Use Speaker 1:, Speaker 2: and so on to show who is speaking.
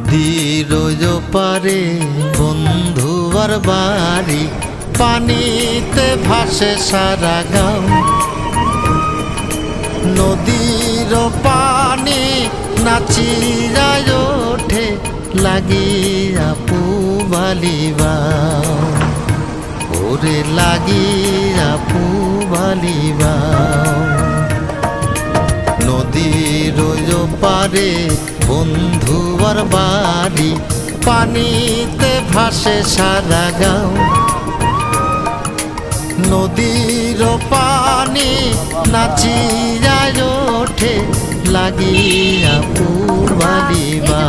Speaker 1: নদীর পারে বন্ধুয়ার বাড়ি, পানিতে ভাসে সারা গাঁও। নদীর পানি নাচিয়া ওঠে, লাগিয়া পুবালিবাও, ওরে লাগিয়া পুবালিবাও। নদীর পারে বন্ধুয়ার বাড়ি, পানিতে ভাসে সারা গাঁও। নদীর পানি নাচিয়া ওঠে, লাগিয়া পুবালিবা।